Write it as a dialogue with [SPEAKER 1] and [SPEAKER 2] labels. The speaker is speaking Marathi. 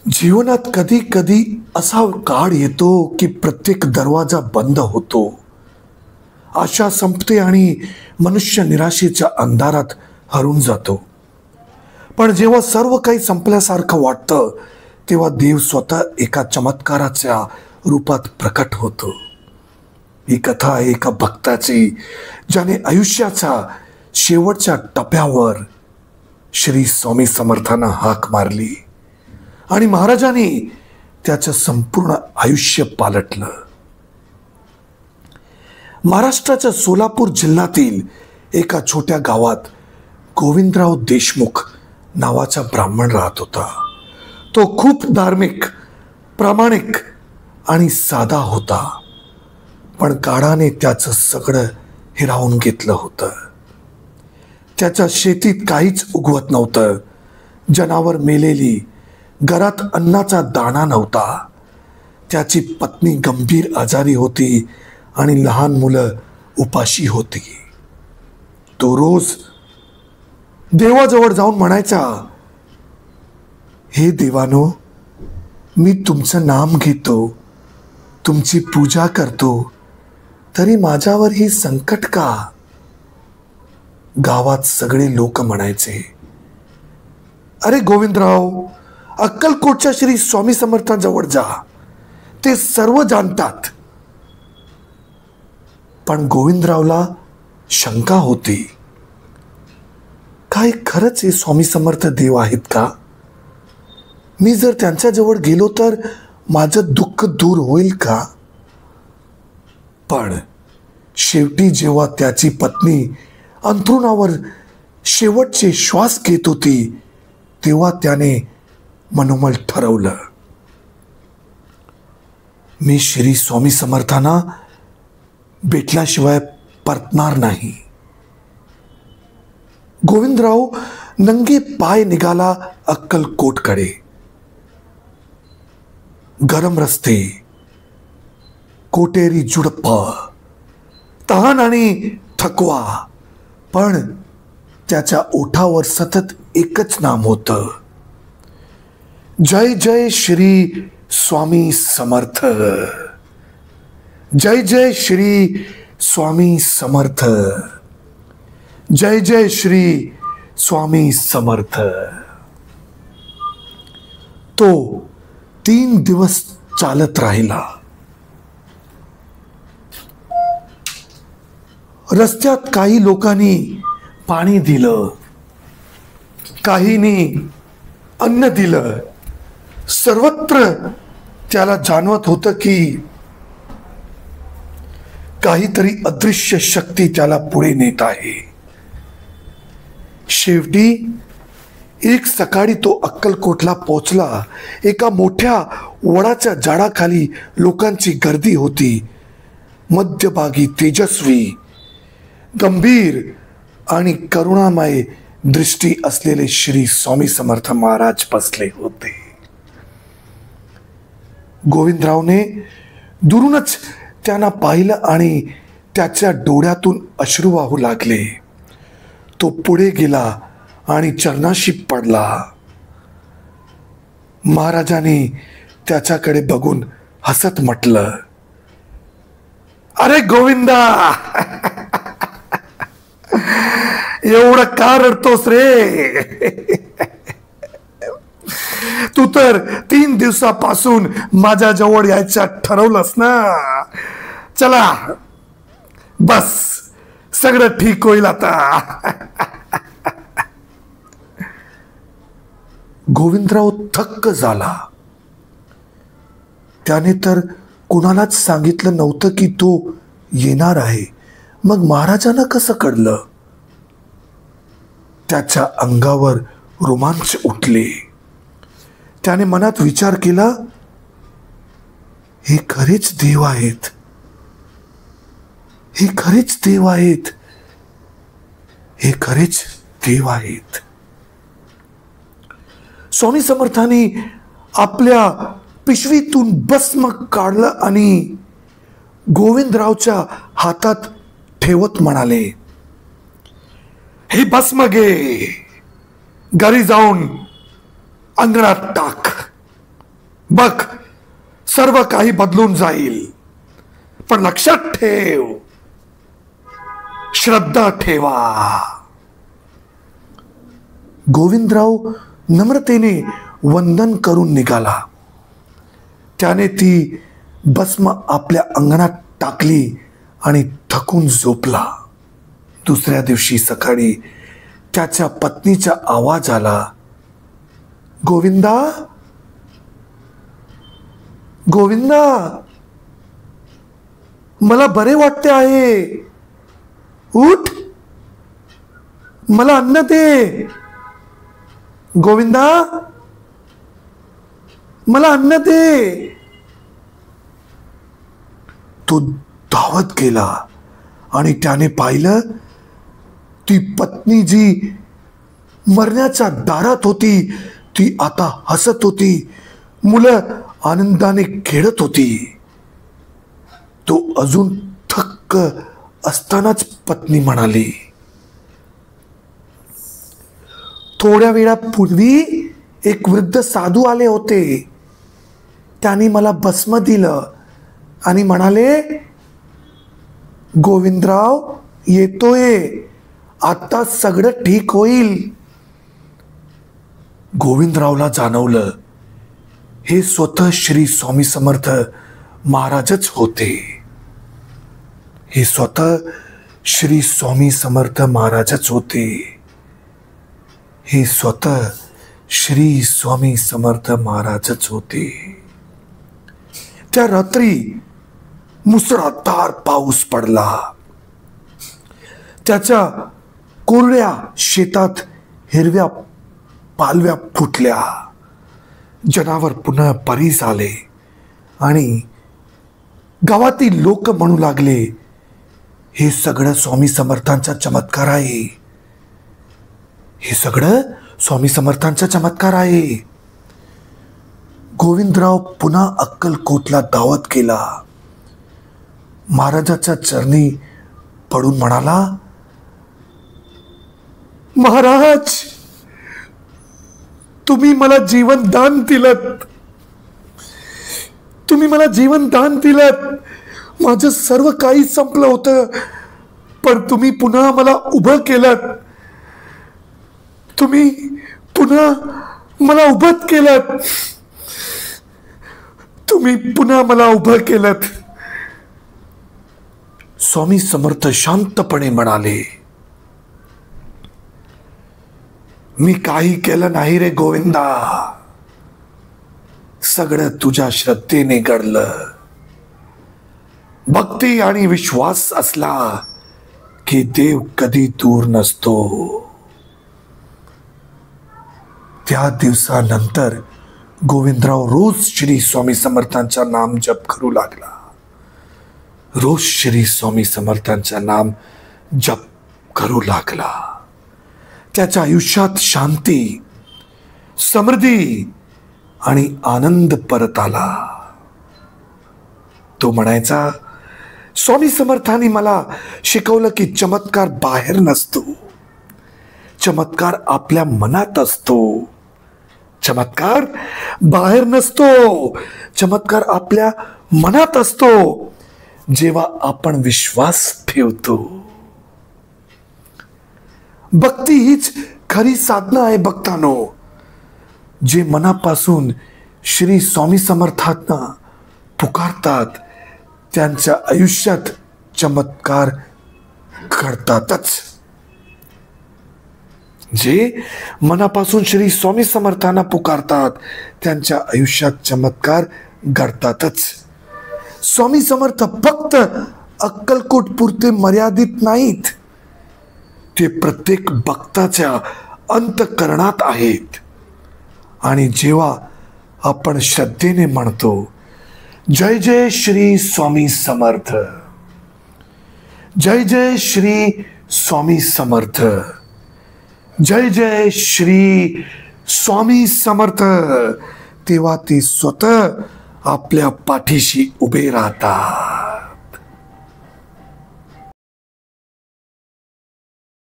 [SPEAKER 1] जीवनात कधी कधी असा काळ येतो की प्रत्येक दरवाजा बंद होतो, आशा संपते आणि मनुष्य निराशेच्या अंधारात हरून जातो. पण जेव्हा सर्व काही संपल्यासारखं वाटतं तेव्हा देव स्वतः एका चमत्काराच्या रूपात प्रकट होतो. ही कथा आहे एका भक्ताची, ज्याने आयुष्याच्या शेवटच्या टप्प्यावर श्री स्वामी समर्थांना हाक मारली आणि महाराजांनी त्याचं संपूर्ण आयुष्य पालटलं. महाराष्ट्राच्या सोलापूर जिल्ह्यातील एका छोट्या गावात गोविंदराव देशमुख नावाचा ब्राह्मण राहत होता. तो खूप धार्मिक, प्रामाणिक आणि साधा होता. पण काळाने त्याचं सगळं हिरावून घेतलं होतं. त्याच्या शेतीत काहीच उगवत नव्हतं. जनावर मेलेली, घरात अन्नाचा दाणा नव्हता. त्याची पत्नी गंभीर आजारी होती आणि लहान मुलं उपाशी होती. तो रोज देवाजवळ जाऊन म्हणायचा, हे देवानो, मी तुमचं नाम घेतो, तुमची पूजा करतो, तरी माझ्यावर ही संकट का? गावात सगळे लोक म्हणायचे, अरे गोविंदराव, अक्कलकोटच्या श्री स्वामी समर्थांजवळ जा, ते सर्व जाणतात. पण गोविंदरावला शंका होती, काय खरंच हे स्वामी समर्थ देव आहेत का? मी जर त्यांच्याजवळ गेलो तर माझं दुःख दूर होईल का? पण शेवटी जेव्हा त्याची पत्नी अंथरुणावर शेवटचे श्वास घेत होती तेव्हा त्याने मनोमन ठरवलं, मी श्री स्वामी समर्थांना भेटल्याशिवाय परतणार नाही. गोविंदराव नंगे पाय निघाला अक्कलकोटकडे. गरम रस्ते, कोटेरी झुडप, तहान आणि थकवा, पण त्याच्या ओठावर सतत एकच नाम होतं, जय जय श्री स्वामी समर्थ, जय जय श्री स्वामी समर्थ, जय जय श्री स्वामी समर्थ. तो 3 दिवस चालत राहिला. रस्त्यात काही लोकांनी पाणी दिलं, काहींनी अन्न दिलं. सर्वत्र त्याला जाणवत होतं की काहीतरी अदृश्य शक्ती त्याला पुढे नेत आहे. शेवटी एक सकाळी तो अक्कलकोटला पोहोचला. एका मोठ्या वडाच्या झाडाखाली लोकांची गर्दी होती. मध्यभागी तेजस्वी, गंभीर आणि करुणामय दृष्टी असलेले श्री स्वामी समर्थ महाराज बसले होते. गोविंदरावने दुरूनच त्यांना पाहिलं आणि त्याच्या डोळ्यातून अश्रू वाहू लागले. तो पुढे गेला आणि चरणाशी पडला. महाराजांनी त्याच्याकडे बघून हसत म्हटलं, अरे गोविंदा, एवढं का रडतोस रे? तू तर 3 दिवसापासून माझ्या जवळ यायचं ठरवलंस ना. चला, बस, सगळं ठीक होईल आता. गोविंदराव थक्क झाला. त्याने तर कुणालाच सांगितलं नव्हतं की तो येणार आहे. मग महाराजांना कसं कळलं? त्याच्या अंगावर रोमांच उठले. त्याने मनात विचार केला, हे खरेच देव आहेत, हे खरेच देव आहेत, हे खरेच देव आहेत. स्वामी समर्थांनी आपल्या पिशवीतून भस्म काढलं आणि गोविंदरावच्या हातात ठेवत म्हणाले, हे भस्म घे, घरी जाऊन अंगणात टाक. बघ, सर्व काही बदलून जाईल, पण लक्षात ठेव, श्रद्धा ठेवा. गोविंदराव नम्रतेने वंदन करून निघाला. त्याने ती भस्म आपल्या अंगणात टाकली आणि थकून झोपला. दुसऱ्या दिवशी सकाळी त्याच्या पत्नीचा आवाज आला, गोविंदा, गोविंदा, मला बरे वाटते आहे, उठ, मला अन्न दे. गोविंदा, मला अन्न दे. तो धावत गेला आणि त्याने पाहिलं, ती पत्नी जी मरण्याच्या दारात होती ती आता हसत होती. मुलं आनंदाने खेळत होती. तो अजून थक्क असतानाच पत्नी म्हणाली, थोड्या वेळापूर्वी एक वृद्ध साधू आले होते. त्यांनी मला भस्म दिलं आणि म्हणाले, गोविंदराव येतोय, आता सगळं ठीक होईल. गोविंदरावला जाणवलं, हे स्वतः श्री स्वामी समर्थ महाराजच होते. हे स्वतः श्री स्वामी समर्थ महाराजच होते. हे स्वतः श्री स्वामी समर्थ महाराजच होते. त्या रात्री मुसळधार पाऊस पडला. त्याच्या कोरड्या शेतात हिरव्या पालव्या फुटल्या. जनावर पुन्हा परी झाले आणि गावातील लोक म्हणू लागले, हे सगळं स्वामी समर्थांचा चमत्कार आहे. हे सगळं स्वामी समर्थांचा चमत्कार आहे. गोविंदराव पुन्हा अक्कलकोटला धावत गेला. महाराजाच्या चरणी पडून म्हणाला, महाराज, तुम्ही मला जीवन दान दिलत. तुम्ही मला जीवन दान दिलत. माझं सर्व काही संपलं होतं, पण तुम्ही पुन्हा मला उभं केलं. तुम्ही पुन्हा मला उभं केलं. तुम्ही पुन्हा मला उभं केलं. स्वामी समर्थ शांतपणे म्हणाले, मी काही केलं नाही रे गोविंदा. सगळं तुझ्या श्रद्धेने घडलं. भक्ती आणि विश्वास असला की देव कधी दूर नसतो. त्या दिवसानंतर गोविंदराव रोज श्री स्वामी समर्थांचा नाम जप करू लागला. रोज श्री स्वामी समर्थांचा नाम जप करू लागला. त्याच्या आयुष्यात शांती, समृद्धी आणि आनंद परत आला. तो म्हणायचा, स्वामी समर्थांनी मला शिकवलं की चमत्कार बाहेर नसतो, चमत्कार आपल्या मनात असतो. चमत्कार बाहेर नसतो, चमत्कार आपल्या मनात असतो, जेव्हा आपण विश्वास ठेवतो. भक्ती हीच खरी साधना आहे भक्तांनो. जे मनापासून श्री स्वामी समर्थांना पुकारतात त्यांच्या आयुष्यात चमत्कार घडतातच. जे मनापासून श्री स्वामी समर्थांना पुकारतात त्यांच्या आयुष्यात चमत्कार घडतातच. स्वामी समर्थ फक्त अक्कलकोट पुरते मर्यादित नाहीत, ते प्रत्येक भक्ताच्या अंतःकरणात आहेत. आणि जेव्हा आपण श्रद्धेने म्हणतो, जय जय श्री स्वामी समर्थ, जय जय श्री स्वामी समर्थ, जय जय श्री स्वामी समर्थ, तेव्हा ते स्वतः आपल्या पाठीशी उभे राहतात.